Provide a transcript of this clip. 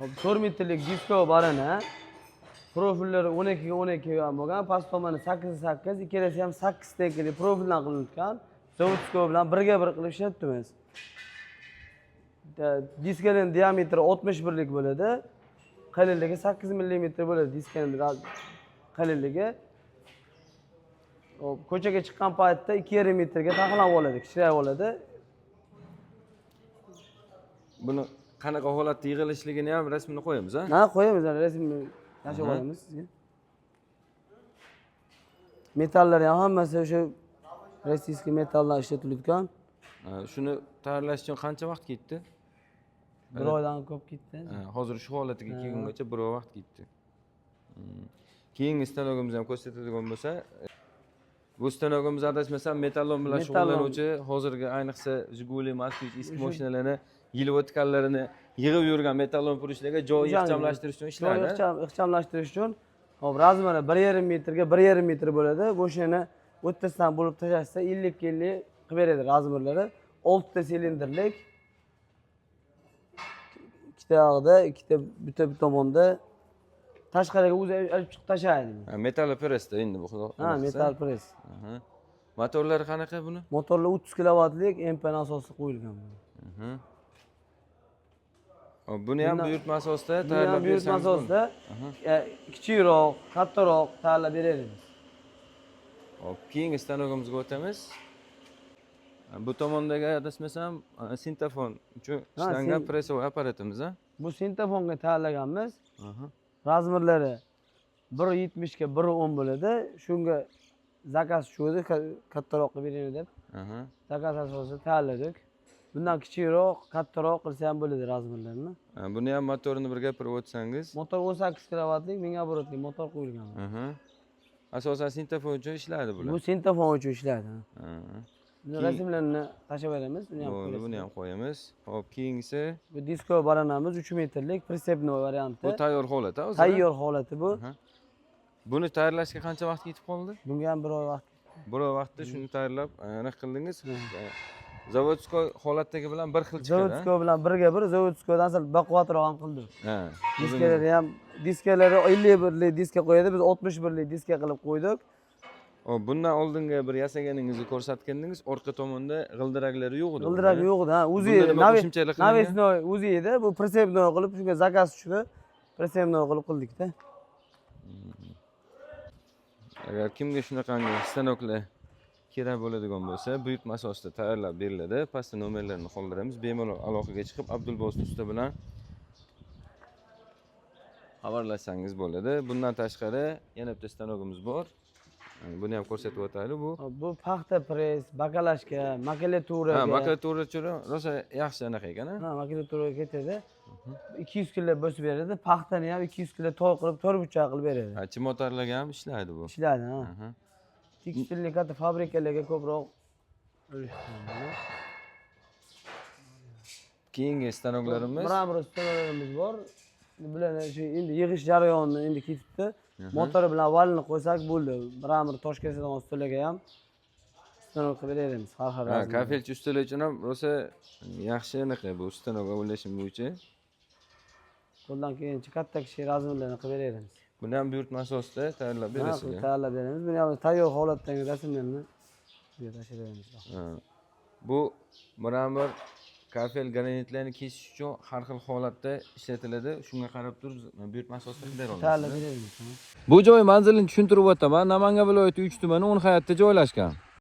4 metrlik disko barana. Profillar 12 ga 12 ham bo'lgan, past tomoni 8 ga 8, ikkalasi ham 8 tekli profildan qilingan. Zavodskoy bilan birga bir qilib ishlatdimiz. Diskaning diametri 61 lik bo'ladi. Qalinligi 8 mm bo'ladi diskaning qalinligi. Ko'chaga chiqqan paytda 2,5 metrga taxlab oladi, kichrayib oladi. Buni qanaqa holatda yig'ilishligini ham rasmini qo'yamiz, ha? Ha, qo'yamiz, rasmni tashib olamiz sizga. Metallari ham hammasi o'sha rossiyskiy metaldan ishlatilgan. Shuni tayyorlash uchun qancha vaqt ketdi? Bir oydan ko'p ketdi. Hozir shu holatiga kelgungacha bir oy vaqt ketdi. Keyingi stanogimizni ham ko'rsatadigan bo'lsa, bu stanogimiz adashmasam metallon bilan shug'ullanuvchi, hozirgi ayniqsa Jiguli, Moskvich eski mashinalarni yilib o'tganlarini yig'ib yurgan metallon purishlarga joy ixchamlashtirish uchun ishlaydi. Ixchamlashtirish uchun hop razmeri 1,5 metrga 1,5 metr bo'ladi. Bo'shini o'rtasidan bo'lib tashlashsa 50 ga 50 qilib beradi razmerlari. 6 ta silindrlik. Ikkita og'da, ikkita bitta tomonda tashqariga o'zi olib chiqib tashlaydi. Metal pressda endi bu xudo. Ha, metal press. Motorlari qanaqa buni? Motorlar 30 kilovatlik MPN asosida qo'yilgan. Buni ham buyurtma asosida tayyorlab bersangiz. Buyurtma asosida kichikroq, kattaroq tayyorlab beramiz. Hop, keyingi stanogimizga o'tamiz. Bu tomondagi adashmasam sintofon uchun ishlangan pressovoy apparatimiz, ha? Bu sintofonga tayyorlaganmiz. Razmerlari 1,70 ga 1,10 bo'ladi. Shunga zakaz shu edi, kattaroq qilib bering deb. Zakaz asosida tayyorladik. Bundan kichikroq, kattaroq qilsa ham bo'ladi razmerlarni. Buni ham motorini bir gapirib o'tsangiz. Motor 18 kilovatlik 1000 oborotli motor qo'yilgan. Asosan sintofon uchun ishlaydi bular. Bu sintofon uchun ishlaydi. Rasmlarni tashab beramiz, buni ham qo'yamiz. Hop, keyingisi bu disko baranamiz 3 metrlik pritsepnoy varianti. Bu tayyor holat, ha, o'zi? Tayyor holati bu. Buni tayyorlashga qancha vaqt ketib qoldi? Bunga ham 1 oy vaqt. 1 oy vaqtda shuni tayyorlab, aniq qildingiz. Zavodskoy holatdagi bilan bir xil chiqadi. Zavodskoy bilan birga bir, Zavodskoydan sal baquvvatroq ham qildik. Diskalari ham, diskalari 51 lik diska qo'yadi, biz 61 lik diska qilib qo'ydik. Bundan oldingi bir yasaganingizni ko'rsatgandingiz, orqa tomonda g'ildiraklari yo'q edi. G'ildirak yo'q edi, ha, o'zi navesnoy o'zi edi. Bu pritsepnoy qilib, shunga zakaz tushdi. Pritsepnoy qilib qildik-da. Agar kimga shunaqangi stanoklar kerak bo'ladigan bo'lsa, buyurtma asosida tayyorlab beriladi. Pastda nomerlarini qoldiramiz. Bemalol aloqaga chiqib, Abdulbosit usta bilan xabarlashsangiz bo'ladi. Bundan tashqari yana bitta stanogimiz bor. Buni ham ko'rsatib o'taylik bu. Bu paxta press, bakalashka, makulatura. Ha, makulatura uchun rosa yaxshi anaqa ekan, ha? Ha, makulaturaga ketadi. 200 kg bosib beradi. Paxtani ham 200 kg to'y qilib, to'rtburchak qilib beradi. Ha, chimotarlarga ham ishlaydi bu. Ishlaydi, ha. Tekstillik katta fabrikalarga ko'proq keyingi stanoklarimiz. Biram stanoklarimiz bor. Bularni shu endi yig'ish jarayonini endi ketibdi. Motori bilan valni qo'ysak bo'ldi. Biramir Toshkentdan ustalarga ham stanok qilib beramiz. Har xil. Ha, kafelchi ustalar uchun ham rosa yaxshi anaqa bu stanok o'ylashim bo'yicha. Bundan keyinchi katta kichik razmerlarni qilib beramiz. Buni ham buyurtma asosida tayyorlab berasizlar. Ha, tayyorlab beramiz. Buni ham tayyor holatdagi rasmlarni bu yerga tashib beramiz. Bu biramir kafel granitlarni kesish uchun har xil holatda ishlatiladi. Shunga qarab turib buyurtma asosida bera olasiz. Tayyorlab beramiz. Bu joy manzilini tushuntirib o'taman. Namangan viloyati 3 tumani 10 hayotda joylashgan.